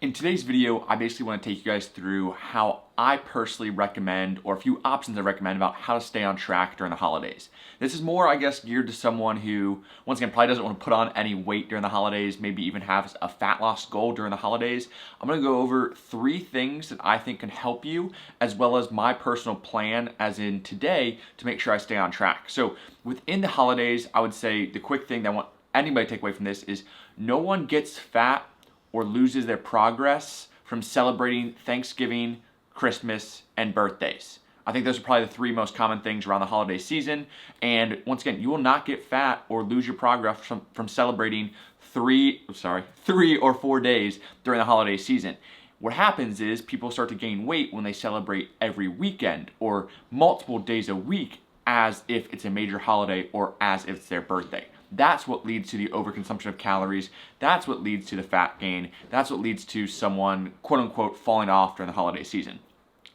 In today's video, I basically want to take you guys through how I personally recommend, or a few options I recommend about how to stay on track during the holidays. This is more, I guess, geared to someone who, once again, probably doesn't want to put on any weight during the holidays, maybe even have a fat loss goal during the holidays. I'm going to go over 3 things that I think can help you, as well as my personal plan, as in today, to make sure I stay on track. So within the holidays, I would say the quick thing that I want anybody to take away from this is no one gets fat or loses their progress from celebrating Thanksgiving, Christmas, and birthdays. I think those are probably the 3 most common things around the holiday season. And once again, you will not get fat or lose your progress from celebrating 3 or 4 days during the holiday season. What happens is people start to gain weight when they celebrate every weekend or multiple days a week as if it's a major holiday or as if it's their birthday. That's what leads to the overconsumption of calories. That's what leads to the fat gain. That's what leads to someone, quote unquote, falling off during the holiday season.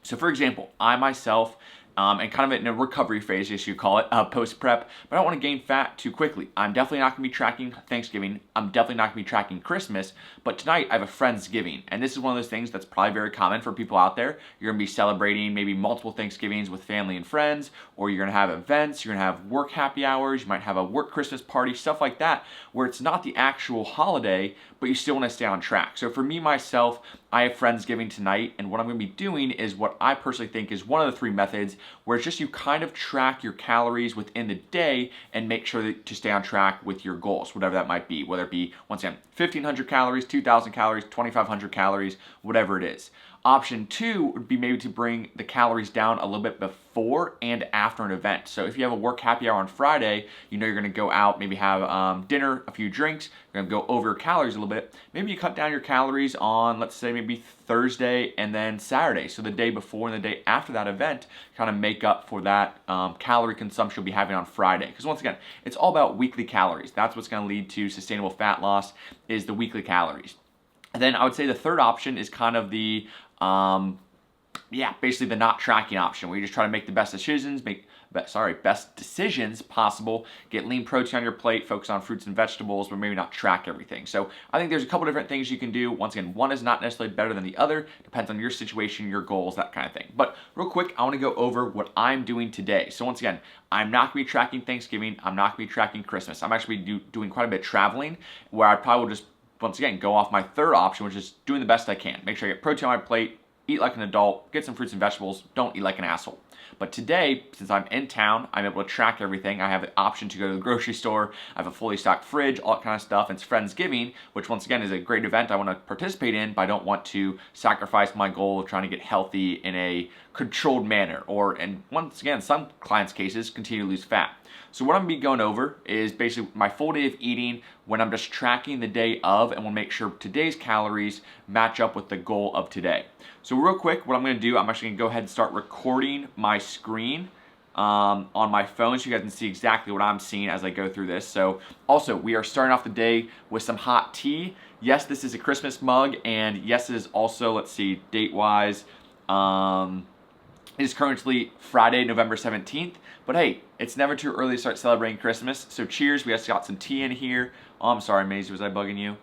So for example, I myself, and kind of in a recovery phase, as you call it, post-prep, but I don't want to gain fat too quickly. I'm definitely not going to be tracking Thanksgiving. I'm definitely not going to be tracking Christmas, but tonight I have a Friendsgiving, and this is one of those things that's probably very common for people out there. You're going to be celebrating maybe multiple Thanksgivings with family and friends, or you're going to have events, you're going to have work happy hours, you might have a work Christmas party, stuff like that, where it's not the actual holiday, but you still want to stay on track. So for me, myself, I have Friendsgiving tonight, and what I'm going to be doing is what I personally think is one of the 3 methods, where it's just you kind of track your calories within the day and make sure that to stay on track with your goals, whatever that might be, whether it be, once again, 1,500 calories, 2,000 calories, 2,500 calories, whatever it is. Option 2 would be maybe to bring the calories down a little bit before and after an event. So if you have a work happy hour on Friday, you know you're going to go out, maybe have dinner, a few drinks, you're going to go over your calories a little bit. Maybe you cut down your calories on, let's say, maybe Thursday and then Saturday. So the day before and the day after that event kind of make up for that calorie consumption you'll be having on Friday. Because once again, it's all about weekly calories. That's what's going to lead to sustainable fat loss, is the weekly calories. And then I would say the third option is kind of the basically the not tracking option, where you just try to make the best decisions possible, get lean protein on your plate, focus on fruits and vegetables, but maybe not track everything. So I think there's a couple different things you can do. Once again, one is not necessarily better than the other, depends on your situation, your goals, that kind of thing. But real quick, I want to go over what I'm doing today. So once again, I'm not going to be tracking Thanksgiving, I'm not going to be tracking Christmas. I'm actually doing quite a bit of traveling, where I probably will just, once again, go off my third option, which is doing the best I can. Make sure I get protein on my plate, eat like an adult, get some fruits and vegetables, don't eat like an asshole. But today, since I'm in town, I'm able to track everything. I have the option to go to the grocery store. I have a fully stocked fridge, all that kind of stuff. It's Friendsgiving, which once again is a great event I want to participate in, but I don't want to sacrifice my goal of trying to get healthy in a controlled manner, or, and once again, some clients' cases, continue to lose fat. So what I'm going to be going over is basically my full day of eating when I'm just tracking the day of, and we'll make sure today's calories match up with the goal of today. So real quick, what I'm going to do, I'm actually going to go ahead and start recording my screen on my phone so you guys can see exactly what I'm seeing as I go through this. So also, we are starting off the day with some hot tea. Yes, this is a Christmas mug, and yes, it is also, let's see, date-wise, it is currently Friday, November 17th, but hey, it's never too early to start celebrating Christmas, so cheers. We just got some tea in here. Oh, I'm sorry, Maisie, was I bugging you?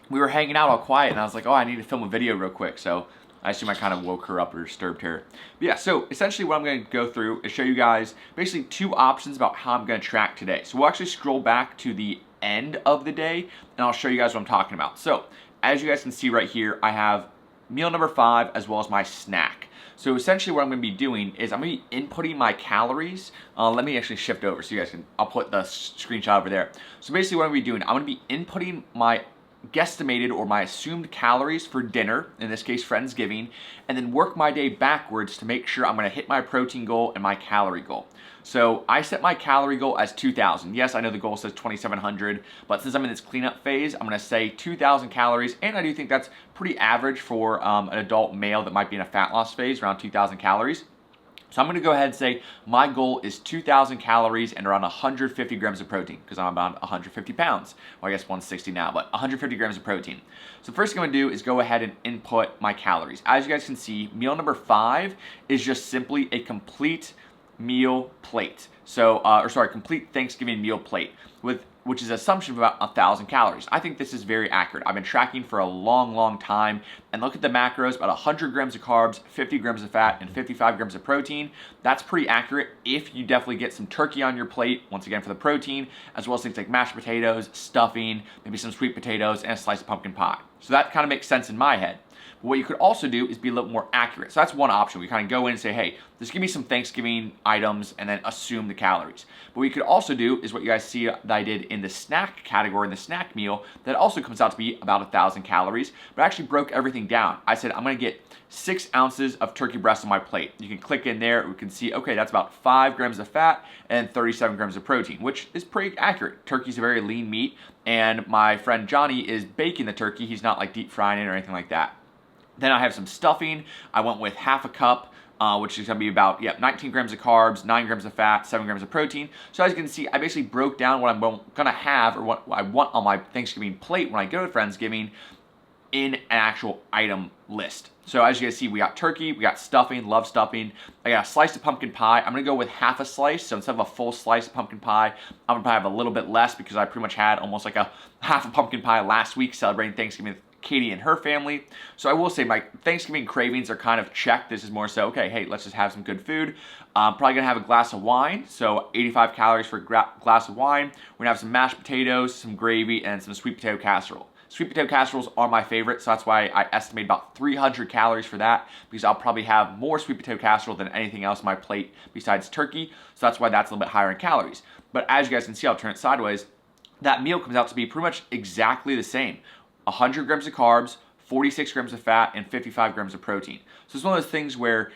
We were hanging out all quiet, and I was like, oh, I need to film a video real quick, so I assume I kind of woke her up or disturbed her. But yeah, so essentially what I'm going to go through is show you guys basically 2 options about how I'm going to track today. So we'll actually scroll back to the end of the day, and I'll show you guys what I'm talking about. So as you guys can see right here, I have meal number 5 as well as my snack. So essentially what I'm going to be doing is I'm going to be inputting my calories. Let me actually shift over so you guys can, I'll put the screenshot over there. So basically what I'm going to be doing, I'm going to be inputting my guesstimated or my assumed calories for dinner, in this case Friendsgiving, and then work my day backwards to make sure I'm going to hit my protein goal and my calorie goal. So I set my calorie goal as 2,000. Yes, I know the goal says 2,700, but since I'm in this cleanup phase, I'm going to say 2,000 calories, and I do think that's pretty average for an adult male that might be in a fat loss phase, around 2,000 calories. So I'm going to go ahead and say my goal is 2,000 calories and around 150 grams of protein, because I'm about 150 pounds. Well, I guess 160 now, but 150 grams of protein. So the first thing I'm going to do is go ahead and input my calories. As you guys can see, meal number 5 is just simply a complete meal plate. So, complete Thanksgiving meal plate with which is an assumption of about 1,000 calories. I think this is very accurate. I've been tracking for a long time, and look at the macros, about 100 grams of carbs, 50 grams of fat, and 55 grams of protein. That's pretty accurate if you definitely get some turkey on your plate, once again for the protein, as well as things like mashed potatoes, stuffing, maybe some sweet potatoes, and a slice of pumpkin pie. So that kind of makes sense in my head. But what you could also do is be a little more accurate. So that's one option. We kind of go in and say, hey, just give me some Thanksgiving items and then assume the calories. But what you could also do is what you guys see that I did in the snack category, in the snack meal, that also comes out to be about 1,000 calories, but I actually broke everything down. I said, I'm gonna get 6 ounces of turkey breast on my plate. You can click in there, we can see, okay, that's about 5 grams of fat and 37 grams of protein, which is pretty accurate. Turkey's a very lean meat, and my friend Johnny is baking the turkey. He's not like deep frying it or anything like that. Then I have some stuffing. I went with half a cup, which is gonna be about 19 grams of carbs, 9 grams of fat, 7 grams of protein. So as you can see, I basically broke down what I'm gonna have or what I want on my Thanksgiving plate when I go to Friendsgiving in an actual item list. So as you guys see, we got turkey, we got stuffing, love stuffing. I got a slice of pumpkin pie. I'm gonna go with half a slice. So instead of a full slice of pumpkin pie, I'm gonna probably have a little bit less because I pretty much had almost like a half a pumpkin pie last week celebrating Thanksgiving with Katie and her family. So I will say my Thanksgiving cravings are kind of checked. This is more so, okay, hey, let's just have some good food. I'm probably gonna have a glass of wine, so 85 calories for a glass of wine. We're gonna have some mashed potatoes, some gravy, and some sweet potato casserole. Sweet potato casseroles are my favorite, so that's why I estimate about 300 calories for that, because I'll probably have more sweet potato casserole than anything else on my plate besides turkey, so that's why that's a little bit higher in calories. But as you guys can see, I'll turn it sideways, that meal comes out to be pretty much exactly the same. 100 grams of carbs, 46 grams of fat, and 55 grams of protein. So it's one of those things where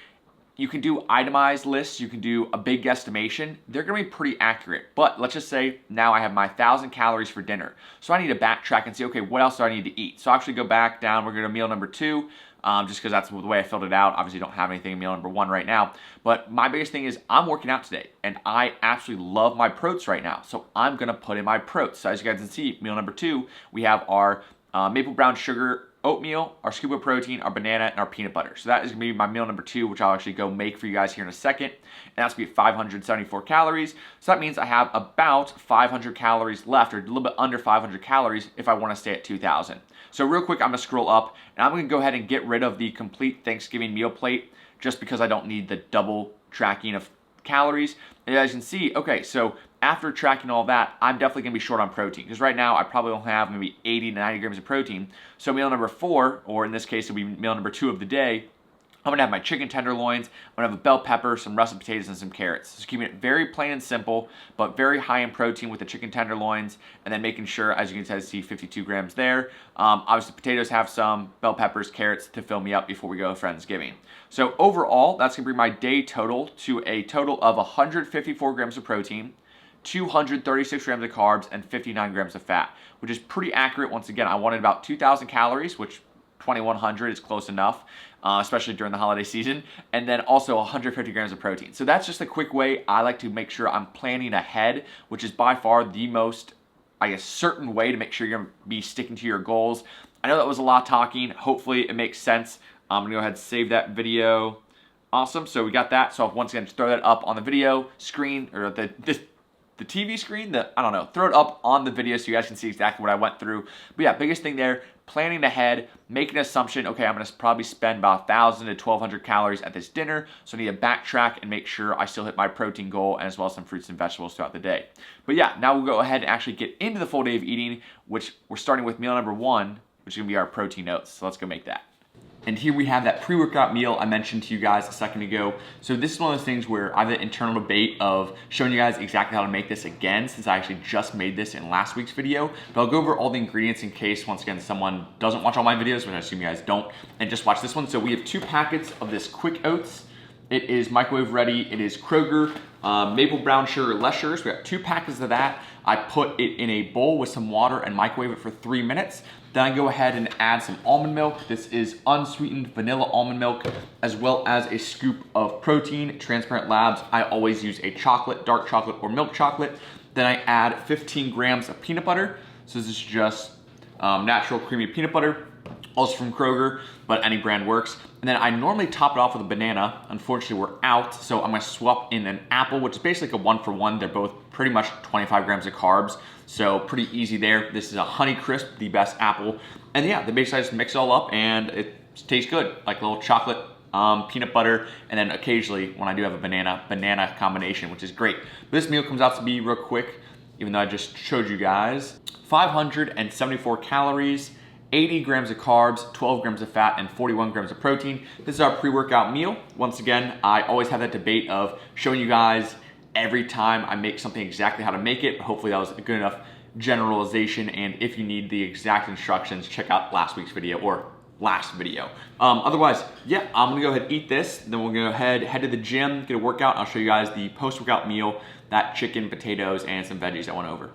you can do itemized lists, you can do a big guesstimation. They're gonna be pretty accurate. But let's just say now I have my 1,000 calories for dinner. So I need to backtrack and see, okay, what else do I need to eat? So I actually go back down, we're gonna meal number 2, just because that's the way I filled it out. Obviously don't have anything in meal number 1 right now. But my biggest thing is I'm working out today, and I absolutely love my proteins right now. So I'm gonna put in my proteins. So as you guys can see, meal number 2, we have our maple brown sugar oatmeal, our scoop of protein, our banana, and our peanut butter. So that is gonna be my meal number 2, which I'll actually go make for you guys here in a second. And that's gonna be 574 calories. So that means I have about 500 calories left, or a little bit under 500 calories if I wanna stay at 2,000. So real quick, I'm gonna scroll up, and I'm gonna go ahead and get rid of the complete Thanksgiving meal plate, just because I don't need the double tracking of calories. And as you can see, okay, so after tracking all that, I'm definitely gonna be short on protein, because right now I probably will have maybe 80 to 90 grams of protein. So meal number 4, or in this case it'll be meal number 2 of the day, I'm gonna have my chicken tenderloins, I'm gonna have a bell pepper, some russet potatoes, and some carrots. So keeping it very plain and simple, but very high in protein with the chicken tenderloins, and then making sure, as you can see, 52 grams there. Obviously potatoes have some, bell peppers, carrots to fill me up before we go to Friendsgiving. So overall, that's gonna bring my day total to a total of 154 grams of protein, 236 grams of carbs, and 59 grams of fat, which is pretty accurate. Once again, I wanted about 2,000 calories, which 2,100 is close enough, especially during the holiday season, and then also 150 grams of protein. So that's just a quick way I like to make sure I'm planning ahead, which is by far the most, I guess, certain way to make sure you're gonna be sticking to your goals. I know that was a lot of talking. Hopefully it makes sense. I'm gonna go ahead and save that video. Awesome, so we got that. So once again, just throw that up on the video screen, or the TV screen, I don't know, throw it up on the video so you guys can see exactly what I went through. But yeah, biggest thing there, planning ahead, make an assumption, okay, I'm gonna probably spend about 1,000 to 1,200 calories at this dinner, so I need to backtrack and make sure I still hit my protein goal, and as well as some fruits and vegetables throughout the day. But yeah, now we'll go ahead and actually get into the full day of eating, which we're starting with meal number 1, which is gonna be our protein oats. So let's go make that. And here we have that pre-workout meal I mentioned to you guys a second ago. So this is one of those things where I have an internal debate of showing you guys exactly how to make this again, since I actually just made this in last week's video. But I'll go over all the ingredients in case, once again, someone doesn't watch all my videos, which I assume you guys don't, and just watch this one. So we have 2 packets of this quick oats. It is microwave ready. It is Kroger maple brown sugar, less sugar. So we got 2 packets of that. I put it in a bowl with some water and microwave it for 3 minutes. Then I go ahead and add some almond milk. This is unsweetened vanilla almond milk, as well as a scoop of protein, Transparent Labs. I always use a chocolate, dark chocolate, or milk chocolate. Then I add 15 grams of peanut butter. So this is just natural creamy peanut butter. also from Kroger, but any brand works. And then I normally top it off with a banana. Unfortunately, we're out, so I'm gonna swap in an apple, which is basically like a 1-for-1. They're both pretty much 25 grams of carbs, so pretty easy there. This is a Honey Crisp, the best apple. And yeah, the basically I just mix it all up and it tastes good, like a little chocolate, peanut butter, and then occasionally when I do have a banana combination, which is great. This meal comes out to be real quick, even though I just showed you guys, 574 calories, 80 grams of carbs, 12 grams of fat, and 41 grams of protein. This is our pre-workout meal. Once again, I always have that debate of showing you guys every time I make something exactly how to make it, but hopefully that was a good enough generalization, and if you need the exact instructions, check out last week's video or last video. Otherwise, yeah, I'm gonna go ahead and eat this, then we'll go ahead to the gym, get a workout. I'll show you guys the post-workout meal, that chicken, potatoes, and some veggies I went over.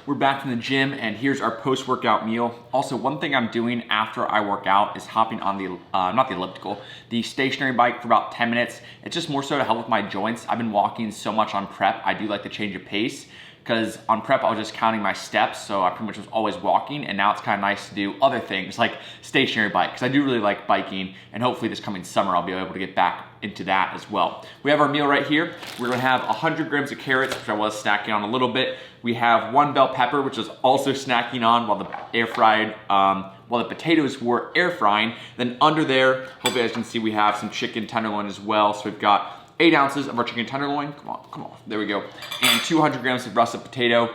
We're back from the gym, and here's our post-workout meal. Also, one thing I'm doing after I work out is hopping on the, not the elliptical, the stationary bike for about 10 minutes. It's just more so to help with my joints. I've been walking so much on prep, I do like to change of pace, because on prep I was just counting my steps, so I pretty much was always walking, and now it's kind of nice to do other things like stationary bike, because I do really like biking, and hopefully this coming summer I'll be able to get back into that as well. We have our meal right here. We're gonna have 100 grams of carrots, which I was snacking on a little bit. We have 1 bell pepper, which is also snacking on while the potatoes were air frying. Then under there, hopefully you guys can see we have some chicken tenderloin as well. So we've got 8 ounces of our chicken tenderloin. Come on, there we go. And 200 grams of russet potato.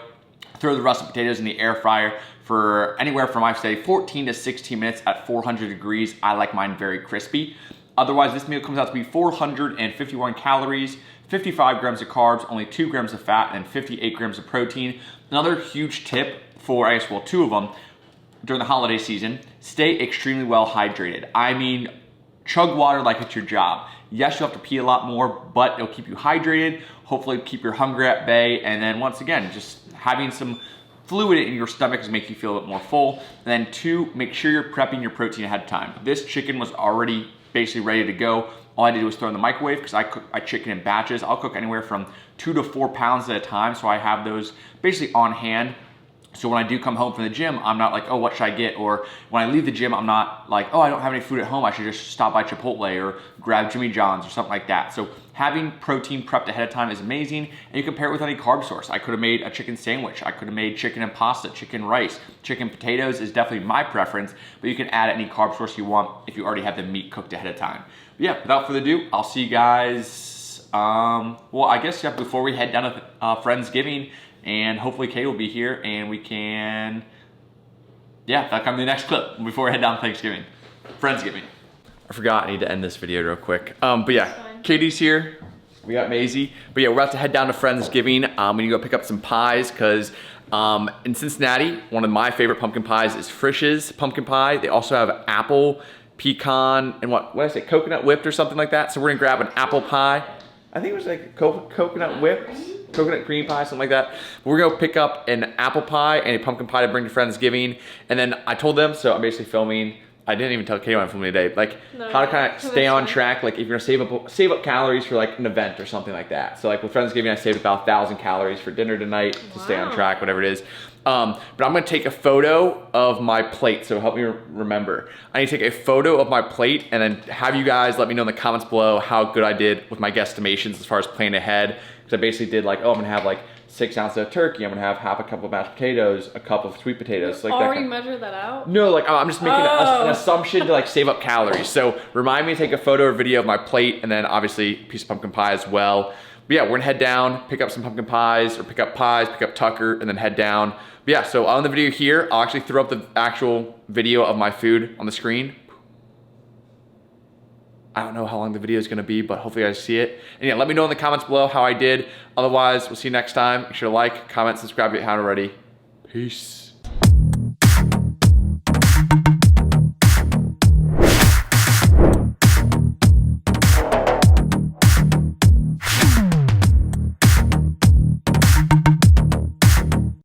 Throw the russet potatoes in the air fryer for anywhere from, I'd say, 14 to 16 minutes at 400 degrees. I like mine very crispy. Otherwise, this meal comes out to be 451 calories, 55 grams of carbs, only 2 grams of fat, and 58 grams of protein. Another huge tip for, I guess, well, 2 of them, during the holiday season, stay extremely well hydrated. I mean, chug water like it's your job. Yes, you'll have to pee a lot more, but it'll keep you hydrated, hopefully keep your hunger at bay, and then once again, just having some fluid in your stomach is make you feel a bit more full. And then 2, make sure you're prepping your protein ahead of time. This chicken was already basically ready to go. All I did was throw in the microwave because I cook my chicken in batches. I'll cook anywhere from 2 to 4 pounds at a time, so I have those basically on hand. So when I do come home from the gym, I'm not like, oh, what should I get? Or when I leave the gym, I'm not like, oh, I don't have any food at home. I should just stop by Chipotle or grab Jimmy John's or something like that. So having protein prepped ahead of time is amazing. And you can pair it with any carb source. I could have made a chicken sandwich. I could have made chicken and pasta, chicken rice. Chicken potatoes is definitely my preference, but you can add any carb source you want if you already have the meat cooked ahead of time. But yeah, without further ado, I'll see you guys, well, I guess yeah, before we head down to Friendsgiving, and hopefully Kay will be here and we can, yeah, that'll come in the next clip before we head down to Thanksgiving. Friendsgiving. I forgot I need to end this video real quick. But yeah, Katie's here. We got Maisie. But yeah, we're about to head down to Friendsgiving. We need to go pick up some pies because in Cincinnati, one of my favorite pumpkin pies is Frisch's pumpkin pie. They also have apple, pecan, and what did I say, coconut whipped or something like that. So we're gonna grab an apple pie. I think it was like coconut whipped. Coconut cream pie, something like that. We're gonna pick up an apple pie and a pumpkin pie to bring to Friendsgiving. And then I told them, so I'm basically filming, I didn't even tell Katie what I'm filming today, like how to kind of stay on track, like if you're gonna save up calories for like an event or something like that. So like with Friendsgiving, I saved about 1,000 calories for dinner tonight to stay on track, whatever it is. But I'm gonna take a photo of my plate, so help me remember. I need to take a photo of my plate and then have you guys let me know in the comments below how good I did with my guesstimations as far as planning ahead. Because I basically did like, oh, I'm gonna have like 6 ounces of turkey, I'm gonna have half a cup of mashed potatoes, a cup of sweet potatoes. You like already measured that out? No, like I'm just making an assumption to like save up calories. So remind me to take a photo or video of my plate and then obviously a piece of pumpkin pie as well. But yeah, we're gonna head down, pick up some pumpkin pies, or pick up pies, pick up Tucker, and then head down. But yeah, so on the video here, I'll actually throw up the actual video of my food on the screen. I don't know how long the video is gonna be, but hopefully you guys see it. And yeah, let me know in the comments below how I did. Otherwise, we'll see you next time. Make sure to like, comment, subscribe if you haven't already. Peace.